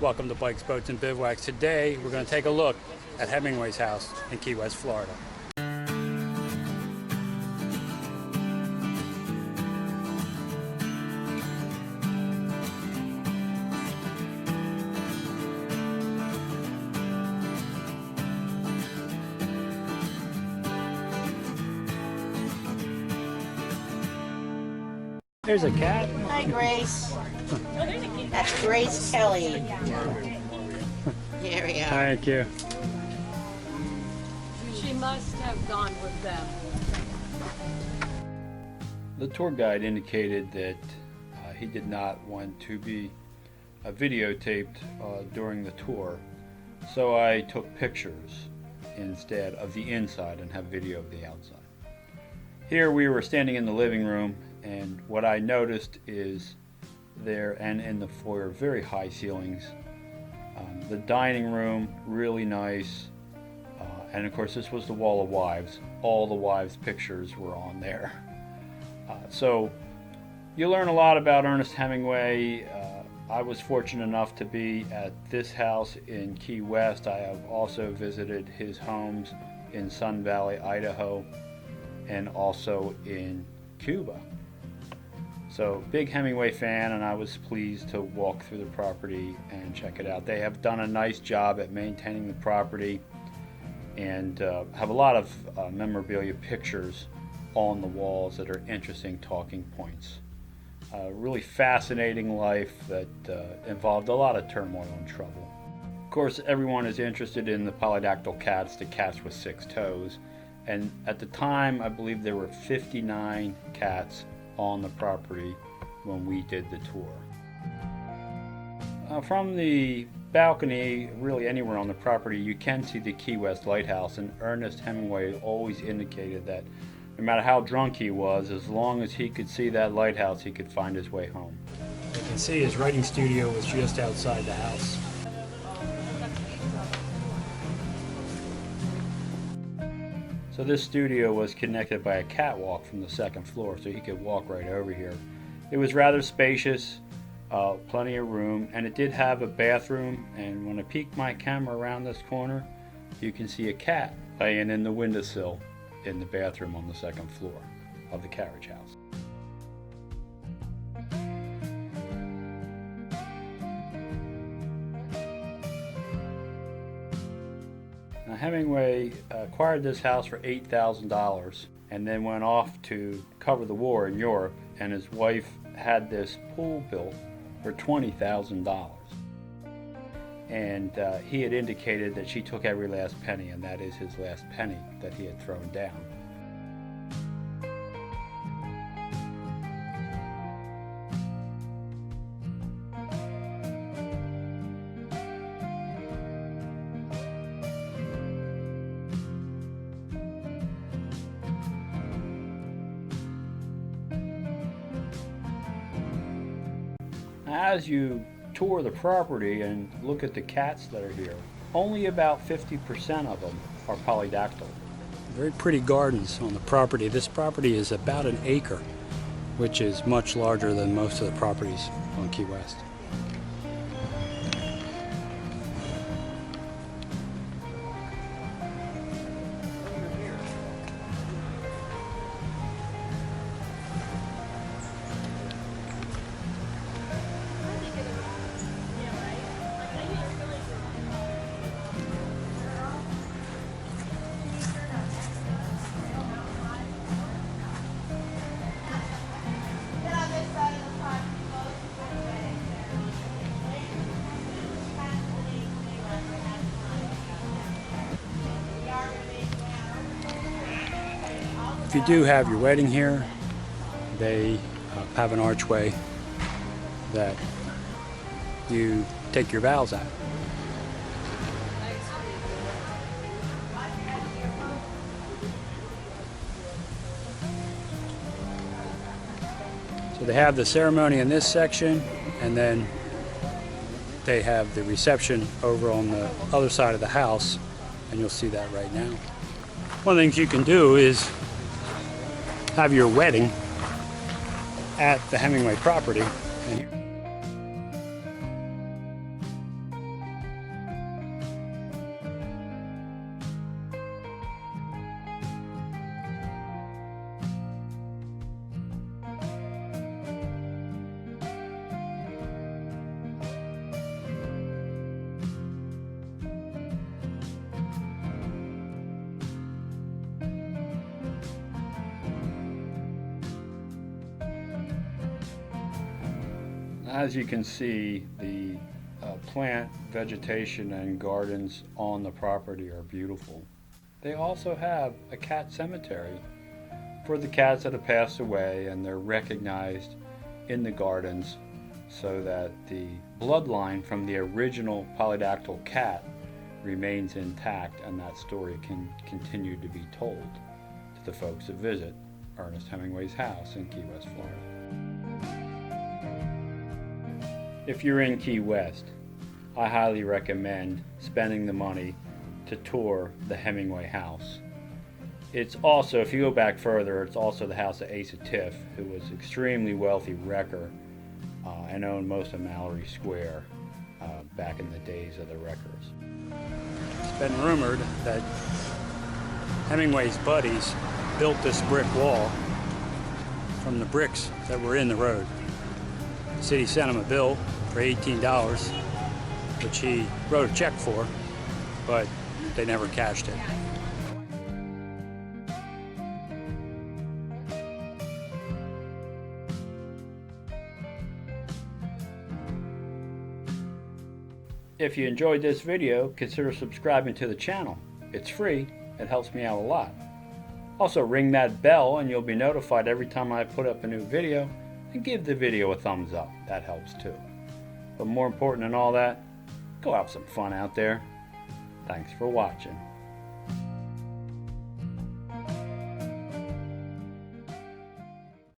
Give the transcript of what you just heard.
Welcome to Bikes, Boats, and Bivouacs. Today we're going to take a look at Hemingway's house in Key West, Florida. There's a cat. Hi, Grace. That's Grace Kelly. Here we are. Thank you. She must have gone with them. The tour guide indicated that he did not want to be videotaped during the tour, so I took pictures instead of the inside and have video of the outside. Here we were standing in the living room, and what I noticed is there and in the foyer very high ceilings. The dining room really nice, and of course this was the wall of wives. All the wives' pictures were on there. So you learn a lot about Ernest Hemingway. I was fortunate enough to be at this house in Key West. I have also visited his homes in Sun Valley, Idaho, and also in Cuba. So big Hemingway fan, and I was pleased to walk through the property and check it out. They have done a nice job at maintaining the property and have a lot of memorabilia pictures on the walls that are interesting talking points. Really fascinating life that involved a lot of turmoil and trouble. Of course, everyone is interested in the Polydactyl Cats, the cats with 6 toes. And at the time, I believe there were 59 cats on the property when we did the tour. From the balcony, really anywhere on the property, you can see the Key West Lighthouse, and Ernest Hemingway always indicated that no matter how drunk he was, as long as he could see that lighthouse, he could find his way home. You can see his writing studio was just outside the house. So this studio was connected by a catwalk from the 2nd floor, so he could walk right over here. It was rather spacious, plenty of room, and it did have a bathroom, and when I peek my camera around this corner, you can see a cat laying in the windowsill in the bathroom on the 2nd floor of the carriage house. Now, Hemingway acquired this house for $8,000 and then went off to cover the war in Europe, and his wife had this pool built for $20,000. And he had indicated that she took every last penny, and that is his last penny that he had thrown down. As you tour the property and look at the cats that are here, only about 50% of them are polydactyl. Very pretty gardens on the property. This property is about an acre, which is much larger than most of the properties on Key West. If you do have your wedding here, they have an archway that you take your vows at. So they have the ceremony in this section, and then they have the reception over on the other side of the house, and you'll see that right now. One of the things you can do is have your wedding at the Hemingway property. And as you can see, the plant, vegetation, and gardens on the property are beautiful. They also have a cat cemetery for the cats that have passed away, and they're recognized in the gardens so that the bloodline from the original Polydactyl cat remains intact, and that story can continue to be told to the folks that visit Ernest Hemingway's house in Key West, Florida. If you're in Key West, I highly recommend spending the money to tour the Hemingway house. It's also, if you go back further, it's also the house of Asa Tift, who was an extremely wealthy wrecker and owned most of Mallory Square back in the days of the wreckers. It's been rumored that Hemingway's buddies built this brick wall from the bricks that were in the road. The city sent him a bill for $18, which he wrote a check for, but they never cashed it. If you enjoyed this video, consider subscribing to the channel. It's free, it helps me out a lot. Also ring that bell and you'll be notified every time I put up a new video, and give the video a thumbs up, that helps too. But more important than all that, go have some fun out there. Thanks for watching.